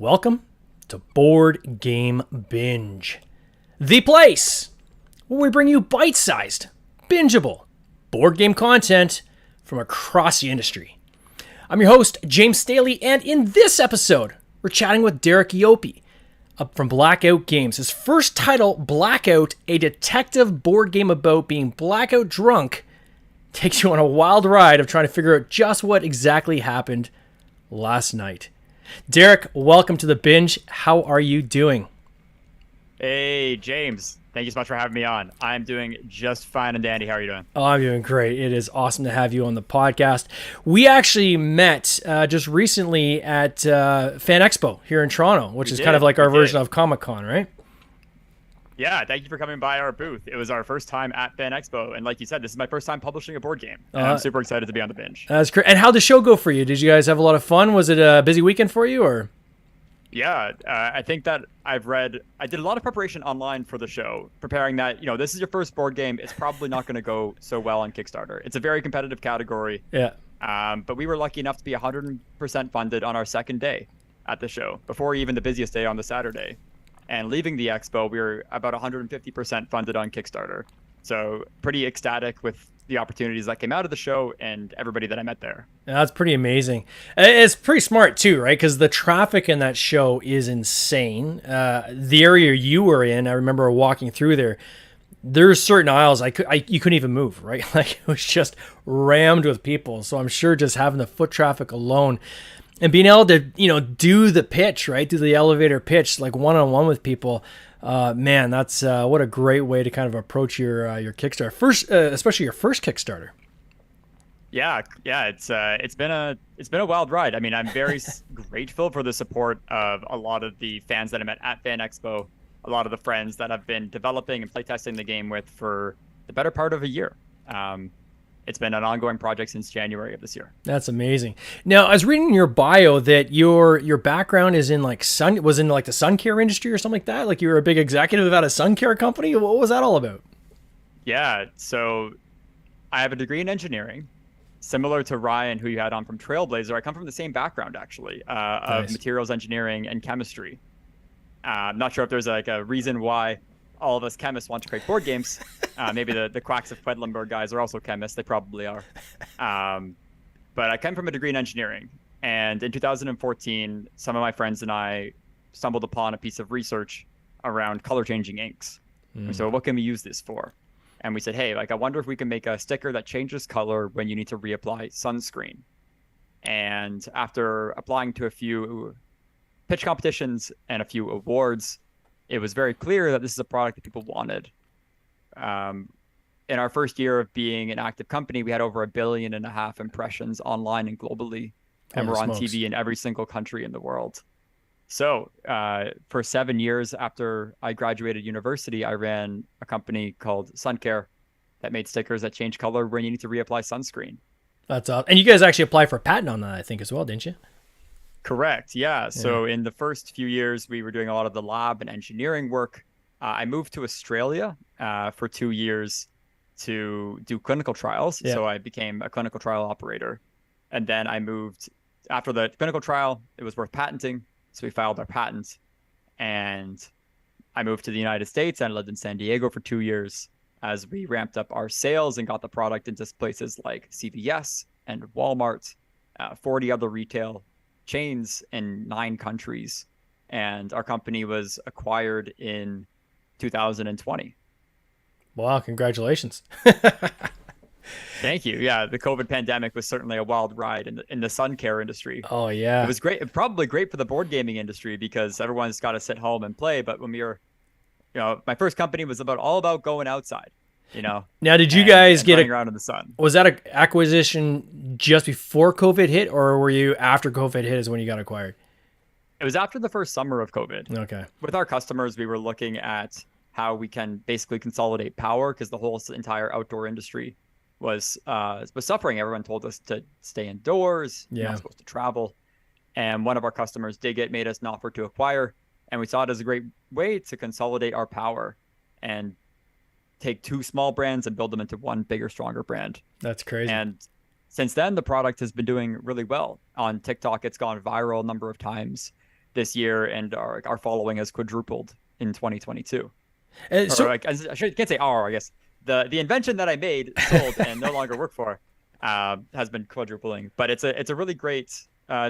Welcome to Board Game Binge, the place where we bring you bite-sized, bingeable board game content from across the industry. I'm your host, James Staley, and in this episode, we're chatting with Derek Jouppi from Blackout Games. His first title, Blackout, a detective board game about being blackout drunk, takes you on a wild ride of trying to figure out just what exactly happened last night. Derek, welcome to the binge. How are you doing? Hey, James. Thank you so much for having me on. I'm doing just fine and dandy. How are you doing? Oh, I'm doing great. It is awesome to have you on the podcast. We actually met just recently at Fan Expo here in Toronto, which is kind of like our version of Comic-Con, right? Yeah, thank you for coming by our booth. It was our first time at Fan Expo, and like you said, this is my first time publishing a board game. And I'm super excited to be on the binge. That's great. And how'd the show go for you? Did you guys have a lot of fun? Was it a busy weekend for you, or? Yeah, I think that I did a lot of preparation online for the show, preparing that, this is your first board game. It's probably not going to go so well on Kickstarter. It's a very competitive category. Yeah. But we were lucky enough to be 100% funded on our second day at the show, before even the busiest day on the Saturday. And leaving the expo, we were about 150% funded on Kickstarter. So pretty ecstatic with the opportunities that came out of the show and everybody that I met there. Yeah, that's pretty amazing. It's pretty smart too, right? Because the traffic in that show is insane. The area you were in, I remember walking through there. There's certain aisles you couldn't even move, right? Like it was just rammed with people. So I'm sure just having the foot traffic alone and being able to, do the pitch, right? Do the elevator pitch, like one-on-one with people. Man, that's what a great way to kind of approach your Kickstarter first, especially your first Kickstarter. Yeah, it's been a wild ride. I mean, I'm very grateful for the support of a lot of the fans that I met at Fan Expo, a lot of the friends that I've been developing and playtesting the game with for the better part of a year. It's been an ongoing project since January of this year. That's amazing. Now, I was reading in your bio that your background is in the Suncayr industry or something like that. Like you were a big executive at a Suncayr company. What was that all about? Yeah, so I have a degree in engineering, similar to Ryan, who you had on from Trailblazer. I come from the same background, actually, of materials engineering and chemistry. I'm not sure if there's like a reason why all of us chemists want to create board games. Maybe the quacks of Quedlinburg guys are also chemists. They probably are. But I come from a degree in engineering. And in 2014, some of my friends and I stumbled upon a piece of research around color changing inks. And so what can we use this for? And we said, hey, I wonder if we can make a sticker that changes color when you need to reapply sunscreen. And after applying to a few pitch competitions and a few awards, it was very clear that this is a product that people wanted. In our first year of being an active company, we had over 1.5 billion impressions online and globally, and we're on TV in every single country in the world. So for 7 years after I graduated university, I ran a company called Suncayr that made stickers that change color when you need to reapply sunscreen. That's awesome. And you guys actually applied for a patent on that, I think, as well, didn't you? Correct. Yeah. So in the first few years, we were doing a lot of the lab and engineering work. I moved to Australia for 2 years to do clinical trials. Yeah. So I became a clinical trial operator. And then I moved after the clinical trial. It was worth patenting. So we filed our patent. And I moved to the United States and lived in San Diego for 2 years as we ramped up our sales and got the product into places like CVS and Walmart, 40 other retail chains in 9 countries, and our company was acquired in 2020. Wow, congratulations. Thank you. Yeah, the COVID pandemic was certainly a wild ride in the Suncayr industry. Oh yeah, it was great. Probably great for the board gaming industry because everyone's got to sit home and play. But when we were, my first company was all about going outside. Now, did you guys get around in the sun? Was that an acquisition just before COVID hit, or were you after COVID hit is when you got acquired? It was after the first summer of COVID. Okay. With our customers, we were looking at how we can basically consolidate power because the whole entire outdoor industry was suffering. Everyone told us to stay indoors. Yeah. You're not supposed to travel. And one of our customers made us an offer to acquire. And we saw it as a great way to consolidate our power and take 2 small brands and build them into one bigger, stronger brand. That's crazy. And since then, the product has been doing really well. On TikTok, it's gone viral a number of times. this year, and our following has quadrupled in 2022. So Or can't say our, I guess. The invention that I made, sold, and no longer work for has been quadrupling. But it's a really great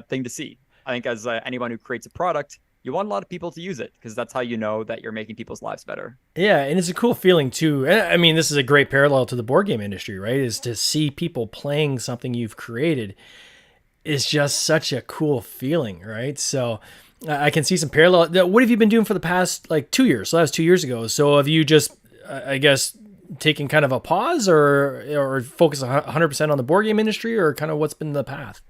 thing to see. I think as anyone who creates a product, you want a lot of people to use it because that's how you know that you're making people's lives better. yeah, and it's a cool feeling too. And I mean, this is a great parallel to the board game industry, right? Is to see people playing something you've created is just such a cool feeling, right? So I can see some parallel. What have you been doing for the past like 2 years? So that was 2 years ago. So have you just, I guess, taken kind of a pause or focus 100% on the board game industry, or kind of what's been the path?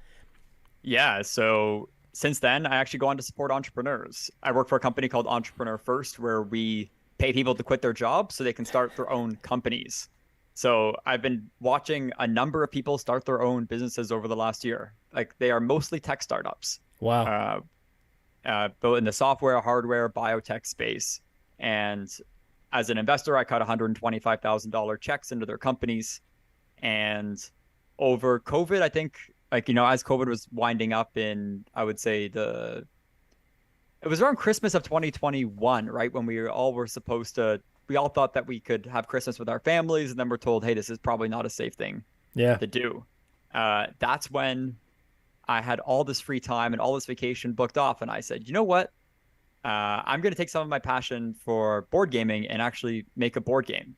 Yeah, so since then, I actually go on to support entrepreneurs. I work for a company called Entrepreneur First, where we pay people to quit their jobs so they can start their own companies. So I've been watching a number of people start their own businesses over the last year. Like they are mostly tech startups. Wow. Both in the software, hardware, biotech space. And as an investor, I cut $125,000 checks into their companies. And over COVID, I think, like, you know, as COVID was winding up in, I would say it was around Christmas of 2021, right? When we all were supposed to, we all thought that we could have Christmas with our families. And then we're told, hey, this is probably not a safe thing to do. That's when I had all this free time and all this vacation booked off. And I said, you know what? I'm going to take some of my passion for board gaming and actually make a board game.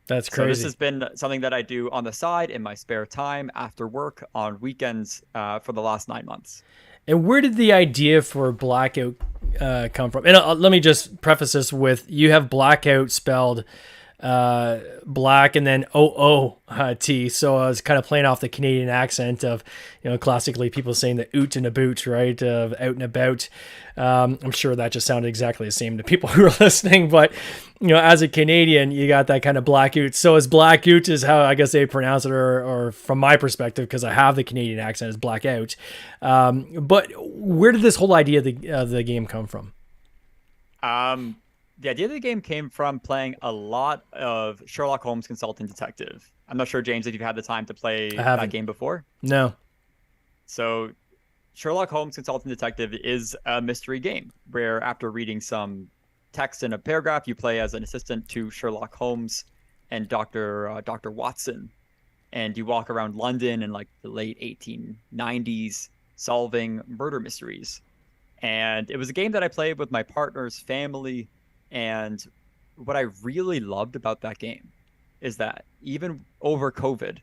That's crazy. So this has been something that I do on the side in my spare time after work on weekends for the last 9 months. And where did the idea for Blackout come from? And let me just preface this with, you have Blackout spelled black and then OOT. So I was kind of playing off the Canadian accent of, you know, classically people saying the oot and a boot, right? Of out and about. I'm sure that just sounded exactly the same to people who are listening, but you know, as a Canadian, you got that kind of Blackoot. So as Blackoot is how I guess they pronounce it, or from my perspective, because I have the Canadian accent, is Blackout. But where did this whole idea of the game come from? The idea of the game came from playing a lot of Sherlock Holmes Consulting Detective. I'm not sure, James, if you've had the time to play that game before. No. So Sherlock Holmes Consulting Detective is a mystery game where after reading some text in a paragraph, you play as an assistant to Sherlock Holmes and Dr. Watson. And you walk around London in like the late 1890s solving murder mysteries. And it was a game that I played with my partner's family. And what I really loved about that game is that even over COVID,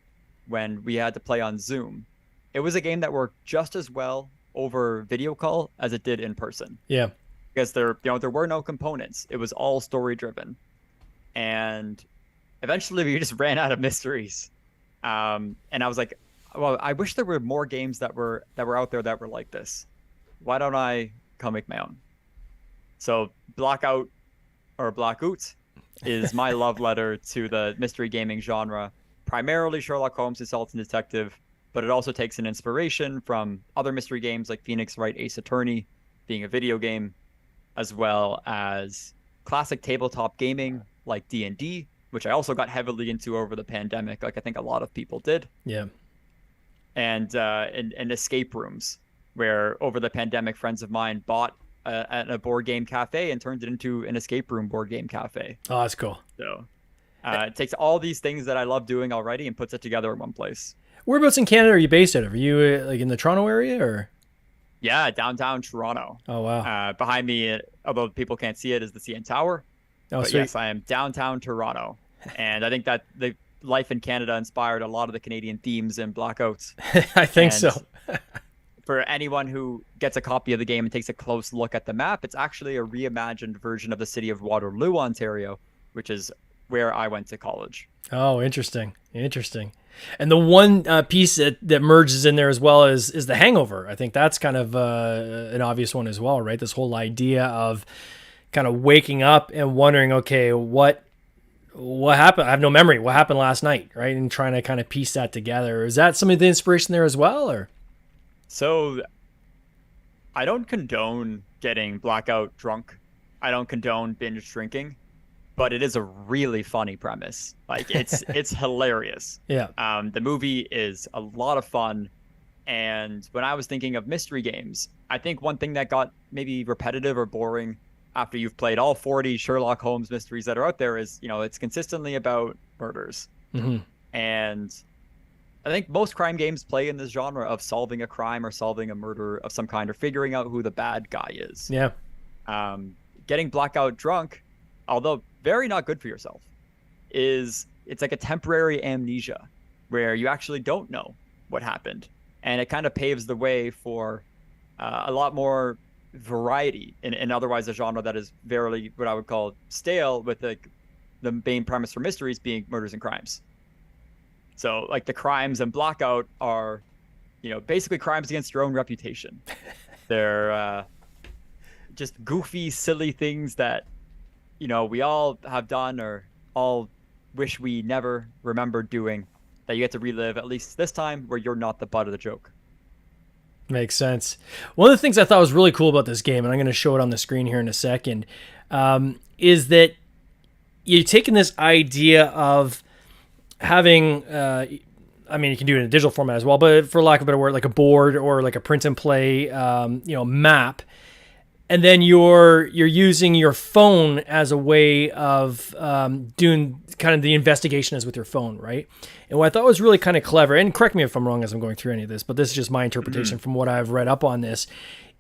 when we had to play on Zoom, it was a game that worked just as well over video call as it did in person. Yeah. Because there were no components. It was all story driven. And eventually we just ran out of mysteries. And I was like, well, I wish there were more games that were out there that were like this. Why don't I come make my own? So Blackout, or Blackoot, is my love letter to the mystery gaming genre, primarily Sherlock Holmes Consulting Detective, but it also takes an inspiration from other mystery games like Phoenix Wright Ace Attorney, being a video game, as well as classic tabletop gaming like D&D, which I also got heavily into over the pandemic, like I think a lot of people did. Yeah. And escape rooms, where over the pandemic, friends of mine bought at a board game cafe and turned it into an escape room board game cafe. Oh, that's cool. So it takes all these things that I love doing already and puts it together in one place. Whereabouts in Canada are you based out of? Are you like in the Toronto area, or? Yeah, downtown Toronto. Oh, wow. Behind me, although people can't see it, is the CN Tower. Oh, but sweet. yes, I am downtown Toronto. And I think that the life in Canada inspired a lot of the Canadian themes in Blackouts. I think so. For anyone who gets a copy of the game and takes a close look at the map, it's actually a reimagined version of the city of Waterloo, Ontario, which is where I went to college. Oh, interesting. And the one piece that merges in there as well is The Hangover. I think that's kind of an obvious one as well, right? This whole idea of kind of waking up and wondering, okay, what happened? I have no memory. What happened last night, right? And trying to kind of piece that together. Is that some of the inspiration there as well, or? So I don't condone getting blackout drunk. I don't condone binge drinking, but it is a really funny premise. Like it's hilarious. Yeah. The movie is a lot of fun. And when I was thinking of mystery games, I think one thing that got maybe repetitive or boring after you've played all 40 Sherlock Holmes mysteries that are out there is, it's consistently about murders. Mm-hmm. And I think most crime games play in this genre of solving a crime or solving a murder of some kind or figuring out who the bad guy is. Yeah. Getting blackout drunk, although very not good for yourself, it's like a temporary amnesia where you actually don't know what happened. And it kind of paves the way for a lot more variety in otherwise a genre that is very what I would call stale, with the main premise for mysteries being murders and crimes. So like the crimes in Blackout are, basically crimes against your own reputation. They're just goofy, silly things that, we all have done or all wish we never remembered doing, that you get to relive, at least this time, where you're not the butt of the joke. Makes sense. One of the things I thought was really cool about this game, and I'm going to show it on the screen here in a second, is that you're taking this idea of having, you can do it in a digital format as well, but for lack of a better word, like a board or like a print and play, map. And then you're using your phone as a way of doing kind of the investigation as with your phone, right? And what I thought was really kind of clever, and correct me if I'm wrong as I'm going through any of this, but this is just my interpretation from what I've read up on this,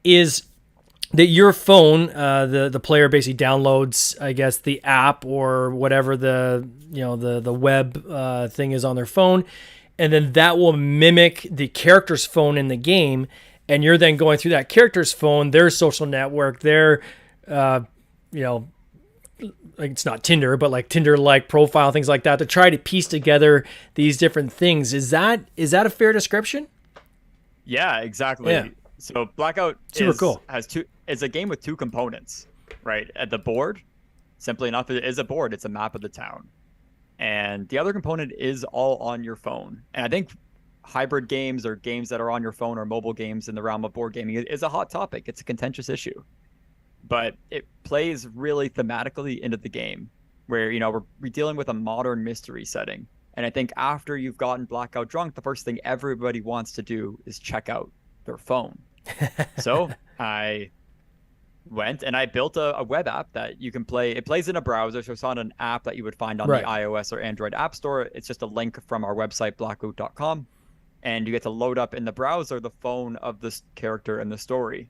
is that your phone, the player basically downloads, I guess, the app or whatever the web thing is on their phone, and then that will mimic the character's phone in the game. And you're then going through that character's phone, their social network, their, like it's not Tinder, but like Tinder-like profile, things like that, to try to piece together these different things. Is that a fair description? Yeah, exactly. Yeah. So Blackout is a game with two components, right? At the board, simply enough, it is a board. It's a map of the town. And the other component is all on your phone. And I think hybrid games or games that are on your phone or mobile games in the realm of board gaming is a hot topic. It's a contentious issue, but it plays really thematically into the game where, we're dealing with a modern mystery setting. And I think after you've gotten blackout drunk, the first thing everybody wants to do is check out their phone. So I went and I built a web app that you can play. It plays in a browser, so it's not an app that you would find on the iOS or Android app store. It's just a link from our website, blackoot.com. And you get to load up in the browser the phone of this character and the story.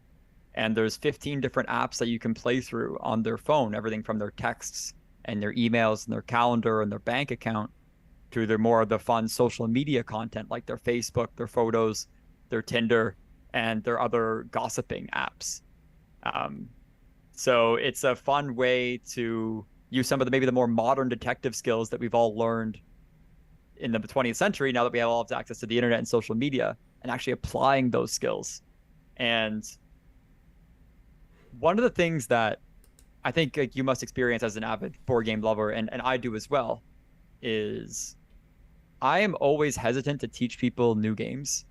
And there's 15 different apps that you can play through on their phone, everything from their texts and their emails and their calendar and their bank account to their more of the fun social media content like their Facebook, their photos, their Tinder, and their other gossiping apps. So it's a fun way to use some of maybe the more modern detective skills that we've all learned in the 20th century, now that we have all access to the internet and social media, and actually applying those skills. And one of the things that I think you must experience as an avid board game lover, and I do as well, is I am always hesitant to teach people new games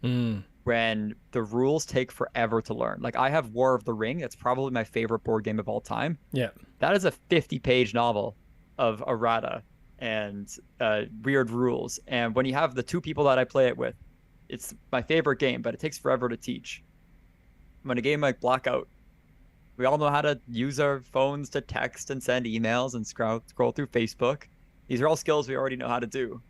when the rules take forever to learn. Like I have War of the Ring. It's probably my favorite board game of all time. Yeah. That is a 50-page novel of errata and weird rules. And when you have the two people that I play it with, it's my favorite game, but it takes forever to teach. When a game like Blackout, we all know how to use our phones to text and send emails and scroll through Facebook. These are all skills we already know how to do.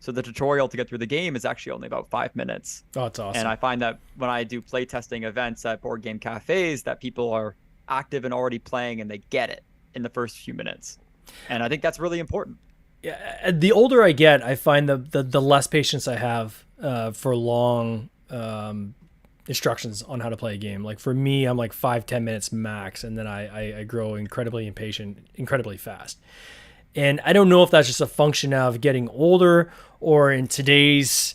So the tutorial to get through the game is actually only about 5 minutes. Oh, that's awesome. And I find that when I do playtesting events at board game cafes, that people are active and already playing and they get it in the first few minutes. And I think that's really important. Yeah, the older I get, I find the less patience I have for long instructions on how to play a game. Like for me, I'm like 5-10 minutes max, and then I grow incredibly impatient, incredibly fast. And I don't know if that's just a function of getting older, or in today's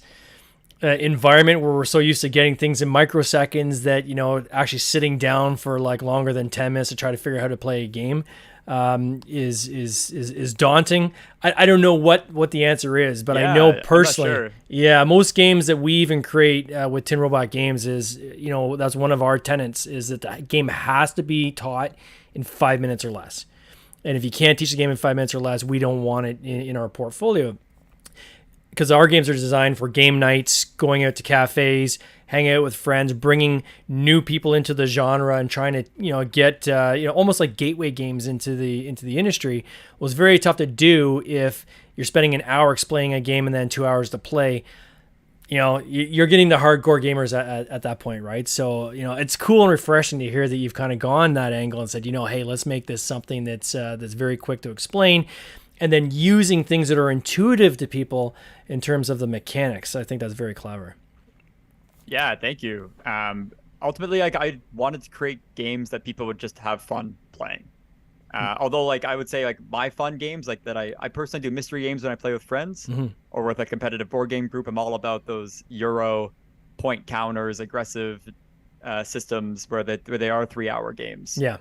environment where we're so used to getting things in microseconds that, actually sitting down for like longer than 10 minutes to try to figure out how to play a game is daunting. I don't know what the answer is, but I know personally, most games that we even create with Tin Robot Games is, that's one of our tenets, is that the game has to be taught in 5 minutes or less. And if you can't teach the game in 5 minutes or less, we don't want it in our portfolio, because our games are designed for game nights, going out to cafes, hanging out with friends, bringing new people into the genre and trying to, get, almost like gateway games into the industry was very tough to do if you're spending an hour explaining a game and then 2 hours to play. You're getting the hardcore gamers at that point, right? So, it's cool and refreshing to hear that you've kind of gone that angle and said, hey, let's make this something that's very quick to explain, and then using things that are intuitive to people in terms of the mechanics. I think that's very clever. Yeah, thank you. Ultimately, I wanted to create games that people would just have fun playing. Although, I would say, my fun games, that I personally do mystery games when I play with friends or with a competitive board game group. I'm all about those Euro point counters, aggressive systems where they are 3-hour games. Yeah.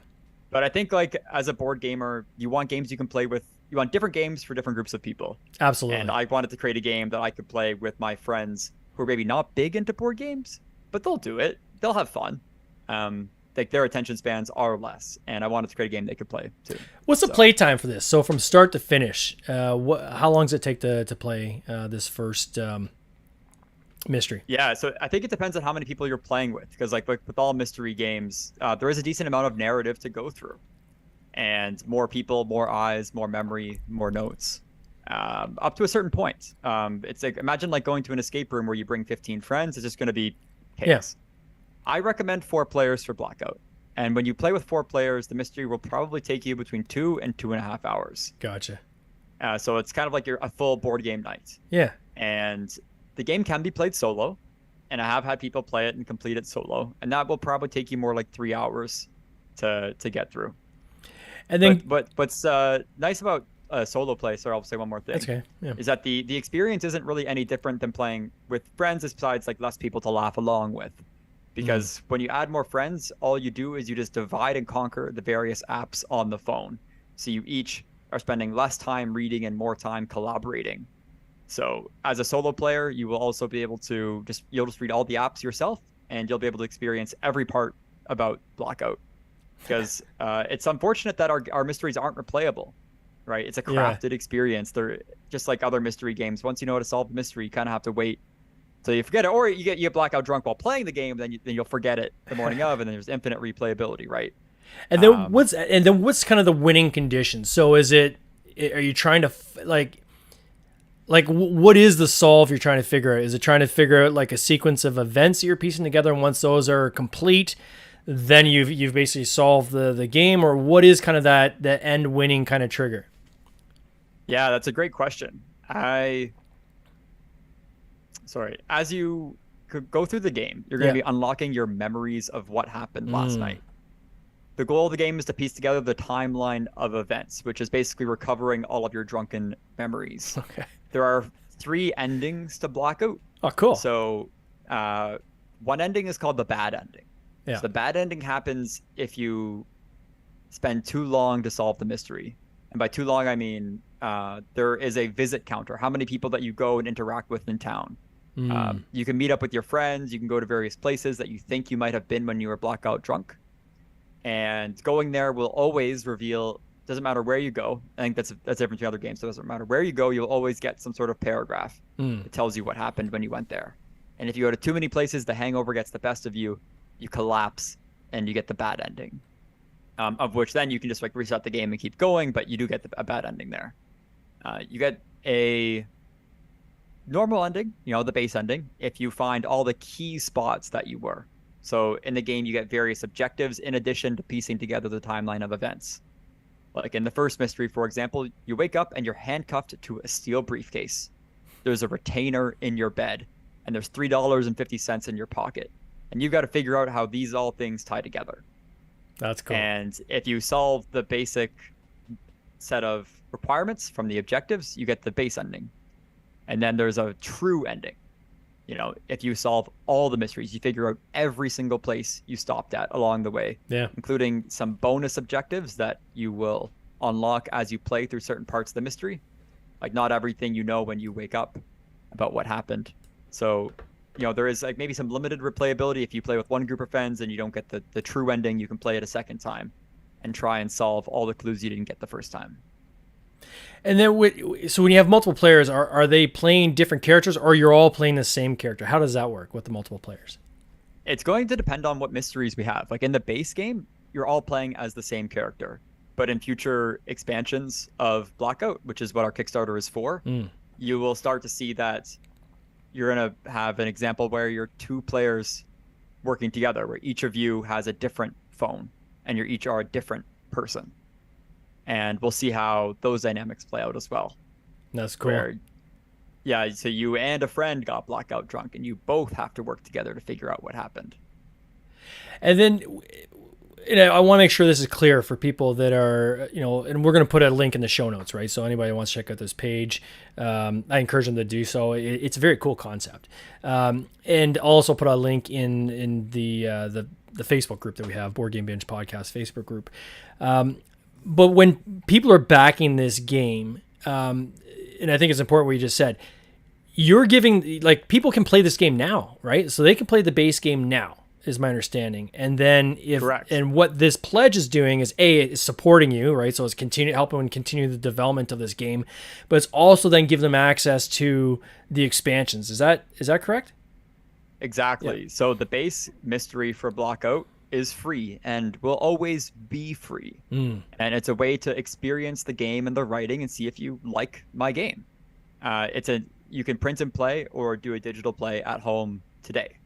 But I think, as a board gamer, you want games you can play with. You want different games for different groups of people. Absolutely. And I wanted to create a game that I could play with my friends who are maybe not big into board games, but they'll do it. They'll have fun. Their attention spans are less, and I wanted to create a game they could play too. What's the play time for this? So from start to finish, how long does it take to play this first mystery? Yeah, so I think it depends on how many people you're playing with, because with all mystery games, there is a decent amount of narrative to go through, and more people, more eyes, more memory, more notes, up to a certain point. It's imagine going to an escape room where you bring 15 friends. It's just going to be chaos. Yeah. I recommend 4 players for Blackout. And when you play with 4 players, the mystery will probably take you between 2 and 2.5 hours. Gotcha. So it's kind of like a full board game night. Yeah. And the game can be played solo. And I have had people play it and complete it solo. And that will probably take you more like 3 hours to get through. And then, but what's nice about solo play, so I'll say one more thing, that's okay. Yeah. Is that the experience isn't really any different than playing with friends, besides less people to laugh along with. Because when you add more friends, all you do is you just divide and conquer the various apps on the phone. So you each are spending less time reading and more time collaborating. So as a solo player, you will also be able to you'll just read all the apps yourself, and you'll be able to experience every part about Blackout. Because it's unfortunate that our mysteries aren't replayable, right? It's a crafted experience. They're just like other mystery games. Once you know how to solve the mystery, you kind of have to wait. So you forget it, or you get blackout drunk while playing the game, then you'll forget it the morning of, and then there's infinite replayability, right? And then what's kind of the winning condition? So are you trying to what is the solve you're trying to figure out? Is it trying to figure out a sequence of events that you're piecing together, and once those are complete, then you've basically solved the game, or what is kind of that end winning kind of trigger? Yeah, that's a great question. As you go through the game, you're going to be unlocking your memories of what happened last night. The goal of the game is to piece together the timeline of events, which is basically recovering all of your drunken memories. Okay. There are 3 endings to Blackout. Oh, cool. So one ending is called the bad ending. Yeah. So the bad ending happens if you spend too long to solve the mystery. And by too long, I mean there is a visit counter, how many people that you go and interact with in town. You can meet up with your friends. You can go to various places that you think you might have been when you were blackout drunk. And going there will always reveal, doesn't matter where you go. I think that's different between other games. So it doesn't matter where you go, you'll always get some sort of paragraph that tells you what happened when you went there. And if you go to too many places, the hangover gets the best of you, you collapse, and you get the bad ending. Of which then you can just reset the game and keep going, but you do get a bad ending there. You get a normal ending, the base ending, if you find all the key spots that you were. So in the game, you get various objectives in addition to piecing together the timeline of events. Like in the first mystery, for example, you wake up and you're handcuffed to a steel briefcase. There's a retainer in your bed, and there's $3.50 in your pocket. And you've got to figure out how these all things tie together. That's cool. And if you solve the basic set of requirements from the objectives, you get the base ending. And then there's a true ending. If you solve all the mysteries, you figure out every single place you stopped at along the way, including some bonus objectives that you will unlock as you play through certain parts of the mystery. Not everything when you wake up about what happened. So, there is maybe some limited replayability. If you play with one group of friends and you don't get the true ending, you can play it a second time and try and solve all the clues you didn't get the first time. And then, so when you have multiple players, are they playing different characters, or you're all playing the same character? How does that work with the multiple players? It's going to depend on what mysteries we have. Like in the base game, you're all playing as the same character. But in future expansions of Blackout, which is what our Kickstarter is for, you will start to see that you're going to have an example where you're two players working together, where each of you has a different phone and you each are a different person. And we'll see how those dynamics play out as well. That's cool. Where, yeah, so you and a friend got blackout drunk and you both have to work together to figure out what happened. And then, I want to make sure this is clear for people that are, and we're going to put a link in the show notes, right? So anybody who wants to check out this page, I encourage them to do so. It's a very cool concept. And also put a link in the Facebook group that we have, Board Game Binge Podcast Facebook group. But when people are backing this game, and I think it's important what you just said, you're giving, like, people can play this game now, right? So they can play the base game now, is my understanding. And then Correct. And what this pledge is doing is is supporting you, right? So it's helping continue the development of this game, but it's also then give them access to the expansions. Is that correct? Exactly. Yeah. So the base mystery for Blackout is free and will always be free. And it's a way to experience the game and the writing and see if you like my game. You can print and play or do a digital play at home today.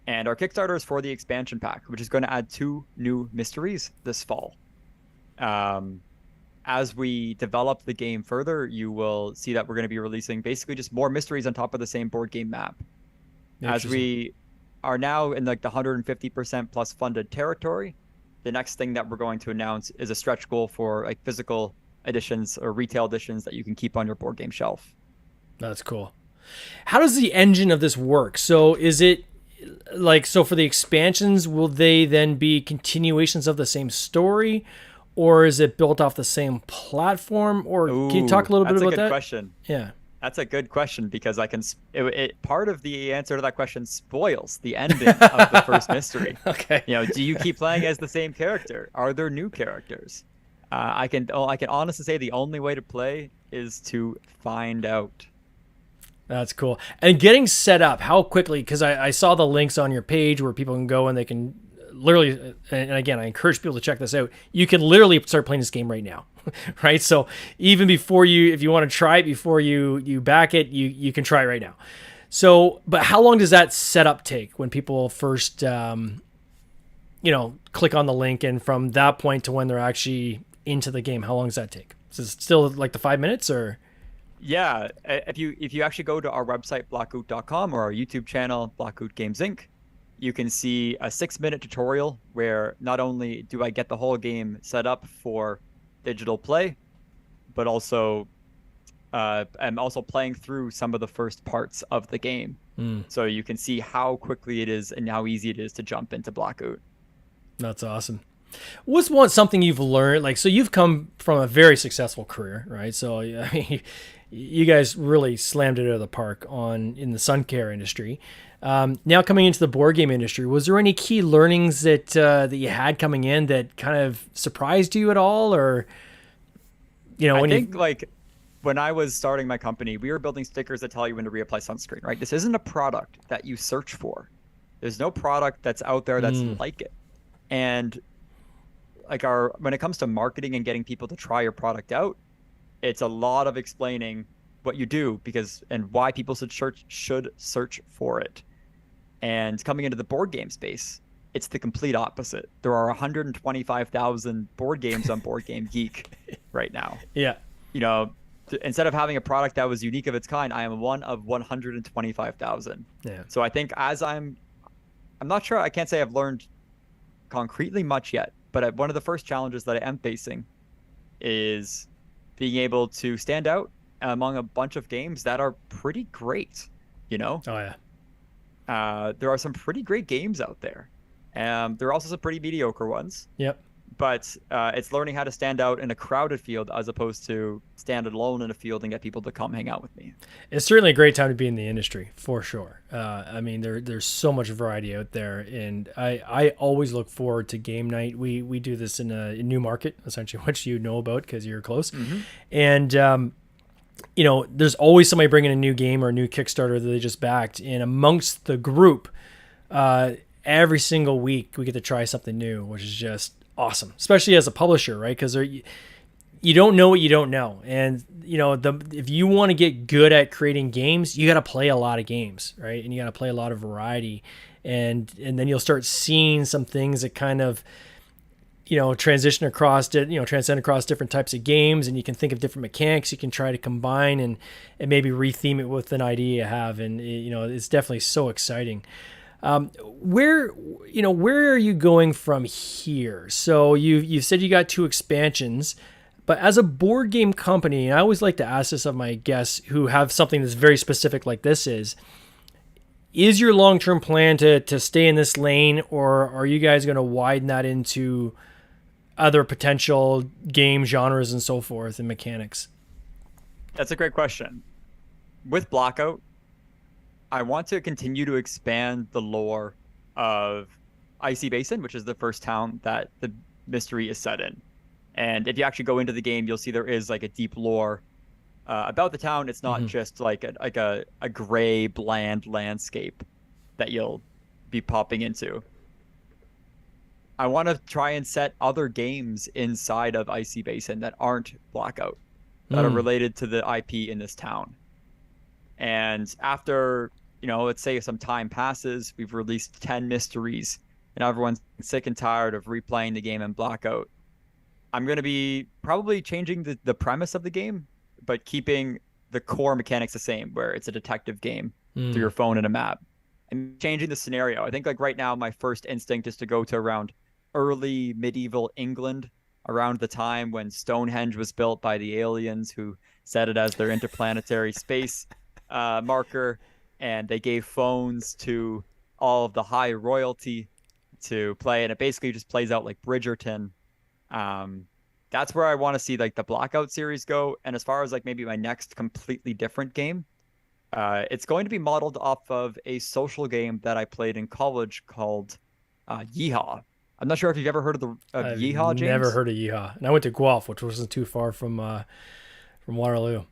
And our Kickstarter is for the expansion pack, which is going to add 2 new mysteries this fall. As we develop the game further, you will see that we're going to be releasing basically just more mysteries on top of the same board game map. As we are now in like the 150% plus funded territory, the next thing that we're going to announce is a stretch goal for like physical editions or retail editions that you can keep on your board game shelf. That's cool. How does the engine of this work? So is it like, so for the expansions, will they then be continuations of the same story, or is it built off the same platform? Or can you talk a little bit about that? That's a good question. Yeah. That's a good question because part of the answer to that question spoils the ending of the first mystery. Okay. Do you keep playing as the same character? Are there new characters? I can honestly say the only way to play is to find out. That's cool. And getting set up, how quickly? Because I saw the links on your page where people can go and they can literally, and again, I encourage people to check this out. You can literally start playing this game right now, right? So even before if you want to try it before you back it, you can try it right now. So, but how long does that setup take when people first, click on the link, and from that point to when they're actually into the game, how long does that take? Is it still like the 5 minutes or? Yeah, if you actually go to our website, blackoot.com, or our YouTube channel, Blackoot Games Inc., you can see a 6-minute tutorial where not only do I get the whole game set up for digital play, but also I'm also playing through some of the first parts of the game. So you can see how quickly it is and how easy it is to jump into Blackoot. That's awesome. What's something you've learned? Like, so you've come from a very successful career, right? So I mean, you guys really slammed it out of the park in the Suncayr industry. Now coming into the board game industry, was there any key learnings that you had coming in that kind of surprised you at all, or like when I was starting my company, we were building stickers that tell you when to reapply sunscreen, right? This isn't a product that you search for. There's no product that's out there that's like it. And like when it comes to marketing and getting people to try your product out, it's a lot of explaining what you do and why people should search for it. And coming into the board game space, it's the complete opposite. There are 125,000 board games on Board Game Geek right now. Yeah. Instead of having a product that was unique of its kind, I am one of 125,000. Yeah. So I think I'm not sure, I can't say I've learned concretely much yet, but one of the first challenges that I am facing is being able to stand out among a bunch of games that are pretty great, Oh, yeah. There are some pretty great games out there. There are also some pretty mediocre ones. Yep. But it's learning how to stand out in a crowded field as opposed to stand alone in a field and get people to come hang out with me. It's certainly a great time to be in the industry, for sure. I mean, there's so much variety out there, and I always look forward to game night. We do this in a Newmarket, essentially, which you know about because you're close. Mm-hmm. And there's always somebody bringing a new game or a new Kickstarter that they just backed, and amongst the group, every single week we get to try something new, which is just awesome, especially as a publisher, right? Because you don't know what you don't know. And, if you want to get good at creating games, you got to play a lot of games, right? And you got to play a lot of variety. And then you'll start seeing some things that kind of, transcend across different types of games, and you can think of different mechanics you can try to combine and maybe retheme it with an idea you have. And, it's definitely so exciting. Where are you going from here? So you said you got 2 expansions, but as a board game company, and I always like to ask this of my guests who have something that's very specific like this is your long-term plan to stay in this lane, or are you guys going to widen that into other potential game genres and so forth and mechanics? That's a great question. With Blackout, I want to continue to expand the lore of Icy Basin, which is the first town that the mystery is set in. And if you actually go into the game, you'll see there is like a deep lore about the town. It's not just like a gray, bland landscape that you'll be popping into. I want to try and set other games inside of Icy Basin that aren't Blackout, that are related to the IP in this town. And after, let's say some time passes, we've released 10 mysteries, and everyone's sick and tired of replaying the game in Blackout. I'm going to be probably changing the premise of the game, but keeping the core mechanics the same, where it's a detective game through your phone and a map. And changing the scenario. I think like right now, my first instinct is to go to around early medieval England, around the time when Stonehenge was built by the aliens who set it as their interplanetary space marker, and they gave phones to all of the high royalty to play, and it basically just plays out like Bridgerton. That's where I want to see like the Blackout series go. And as far as like maybe my next completely different game, it's going to be modeled off of a social game that I played in college called Yeehaw. I'm not sure if you've ever heard of Yeehaw, James. Never heard of Yeehaw. And I went to Guelph, which wasn't too far from Waterloo.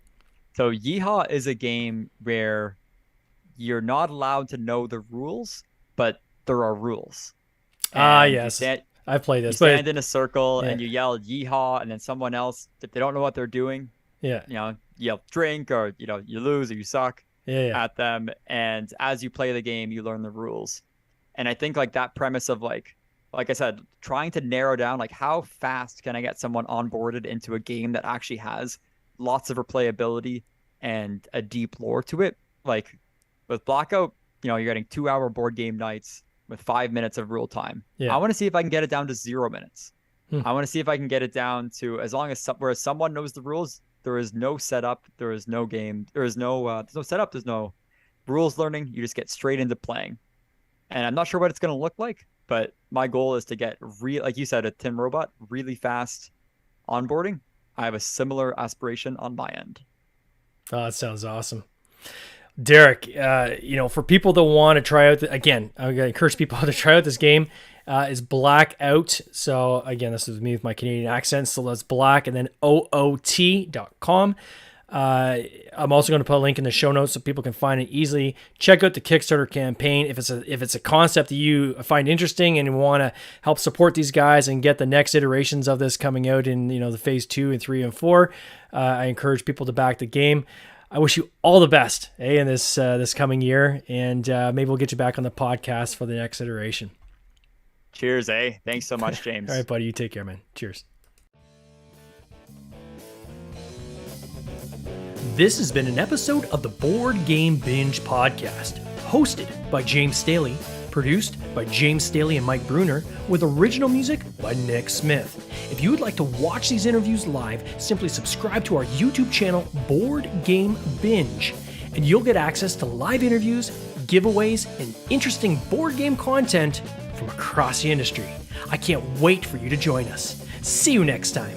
So Yeehaw is a game where you're not allowed to know the rules, but there are rules. Yes. I've played this. You stand in a circle and you yell Yeehaw, and then someone else, if they don't know what they're doing, you yell drink, or you lose or you suck at them. And as you play the game, you learn the rules. And I think like that premise of like I said, trying to narrow down like how fast can I get someone onboarded into a game that actually has lots of replayability and a deep lore to it. Like with Blackout, you're getting 2-hour board game nights with 5 minutes of rule time. I want to see if I can get it down to 0 minutes. I want to see if I can get it down to as long as where someone knows the rules. There is no setup. There is no game. There's no setup. There's no rules learning. You just get straight into playing. And I'm not sure what it's going to look like, but my goal is to get like you said, a Tin Robot, really fast onboarding. I have a similar aspiration on my end. Oh, that sounds awesome. Derek, for people that want to try out, again, I'm going to encourage people to try out this game, is Blackout. So again, this is me with my Canadian accent. So that's black and then OOT.com. I'm also going to put a link in the show notes so people can find it easily. Check out the Kickstarter campaign. If it's a concept that you find interesting and want to help support these guys and get the next iterations of this coming out in the phase 2 and 3 and 4, I encourage people to back the game. I wish you all the best in this coming year, and maybe we'll get you back on the podcast for the next iteration. Cheers, Thanks so much, James. All right, buddy. You take care, man. Cheers. This has been an episode of the Board Game Binge podcast, hosted by James Staley, produced by James Staley and Mike Bruner, with original music by Nick Smith. If you would like to watch these interviews live, simply subscribe to our YouTube channel, Board Game Binge, and you'll get access to live interviews, giveaways, and interesting board game content from across the industry. I can't wait for you to join us. See you next time.